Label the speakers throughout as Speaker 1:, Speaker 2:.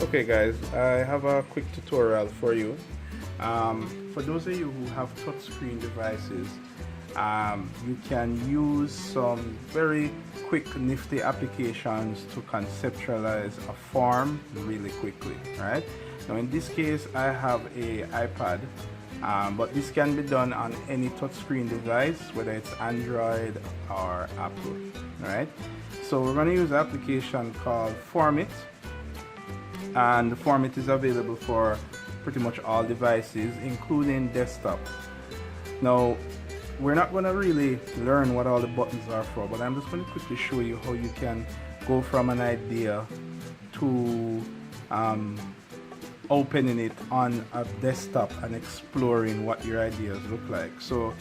Speaker 1: Okay guys, I have a quick tutorial for you. For those of you who have touchscreen devices, you can use some very quick nifty applications to conceptualize a form really quickly, right? Now in this case I have a iPad, but this can be done on any touchscreen device, whether it's Android or Apple, right? So we're going to use an application called Formit, and the Formit is available for pretty much all devices, including desktop. Now we're not going to really learn what all the buttons are for, but I'm just going to quickly show you how you can go from an idea to opening it on a desktop and exploring what your ideas look like. So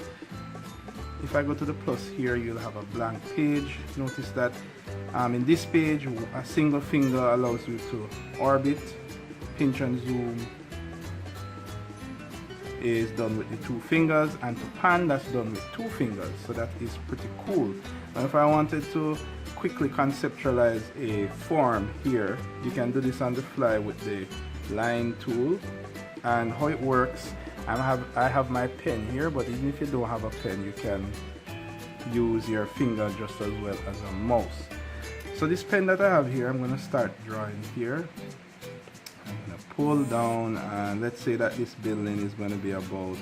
Speaker 1: if I go to the plus here, you'll have a blank page. Notice that in this page a single finger allows you to orbit. Pinch and zoom is done with the two fingers, and to pan, that's done with two fingers. So that is pretty cool. Now if I wanted to quickly conceptualize a form here, you can do this on the fly with the line tool. And how it works, I have my pen here, but even if you don't have a pen, you can use your finger just as well as a mouse. So this pen that I have here, I'm going to start drawing here. I'm going to pull down, and let's say that this building is going to be about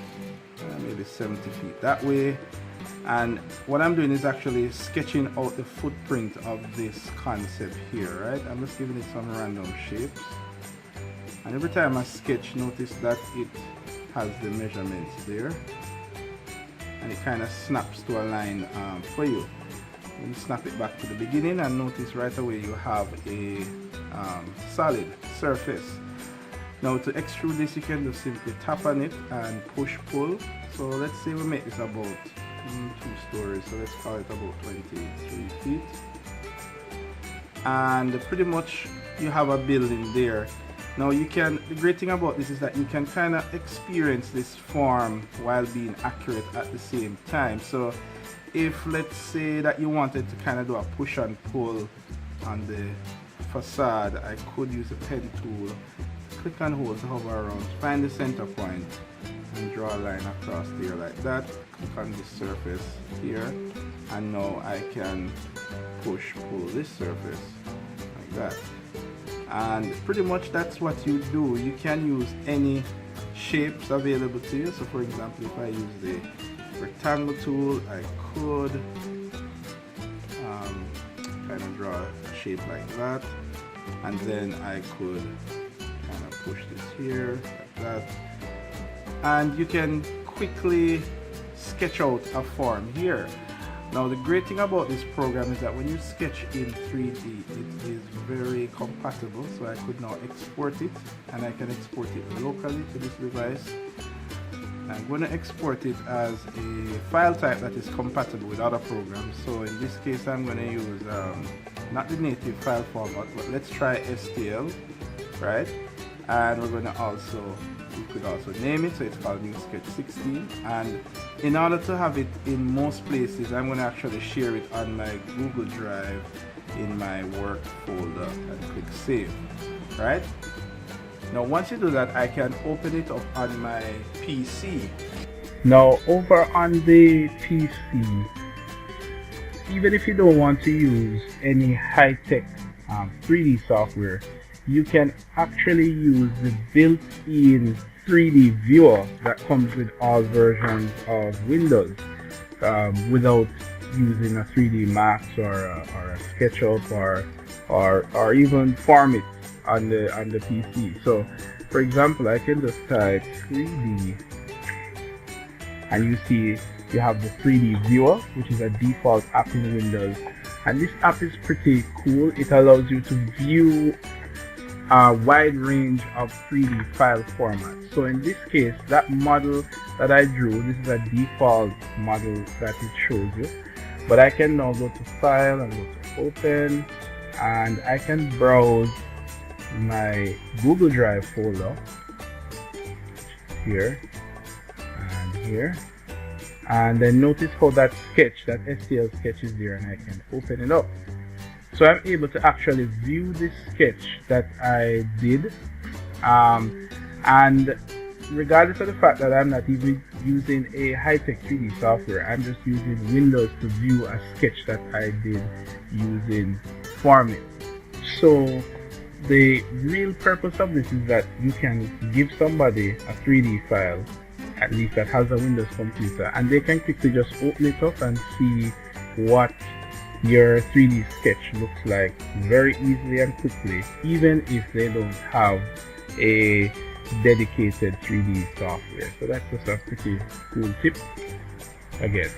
Speaker 1: maybe 70 feet that way. And what I'm doing is actually sketching out the footprint of this concept here, right? I'm just giving it some random shapes. And every time I sketch, notice that it has the measurements there, and it kind of snaps to a line for you. You snap it back to the beginning, and notice right away you have a solid surface. Now to extrude this, you can just simply tap on it and push pull. So let's say we make this about 2 stories, so let's call it about 23 feet, and pretty much you have a building there. Now the great thing about this is that you can kind of experience this form while being accurate at the same time. So if let's say that you wanted to kind of do a push and pull on the facade, I could use a pen tool, click and hold to hover around, find the center point and draw a line across there like that. Click on this surface here, and now I can push pull this surface like that. And pretty much that's what you do. You can use any shapes available to you. So for example, if I use the rectangle tool, I could kind of draw a shape like that, and then I could kind of push this here like that, and you can quickly sketch out a form here. Now the great thing about this program is that when you sketch in 3D, it is very compatible. So I could now export it, and I can export it locally to this device. I'm going to export it as a file type that is compatible with other programs. So in this case I'm going to use not the native file format, but let's try STL, right? And we're going to we could also name it, so it's called New Sketch 16. And in order to have it in most places, I'm going to actually share it on my Google Drive in my work folder and click save, right? Now once you do that, I can open it up on my PC. Now over on the PC, even if you don't want to use any high-tech 3D software, you can actually use the built-in 3D viewer that comes with all versions of Windows without using a 3D Max or a SketchUp or even Formit on the PC. So for example, I can just type 3D, and you see you have the 3D viewer, which is a default app in Windows, and this app is pretty cool. It allows you to view a wide range of 3D file formats. So in this case, that model that I drew, this is a default model that it shows you, but I can now go to file and go to open, and I can browse my Google Drive folder here and here, and then notice how that STL sketch is there, and I can open it up. So I'm able to actually view this sketch that I did, and regardless of the fact that I'm not even using a high-tech 3D software, I'm just using Windows to view a sketch that I did using Format. So the real purpose of this is that you can give somebody a 3D file, at least that has a Windows computer, and they can quickly just open it up and see what your 3D sketch looks like very easily and quickly, even if they don't have a dedicated 3D software. So that's just a pretty cool tip again.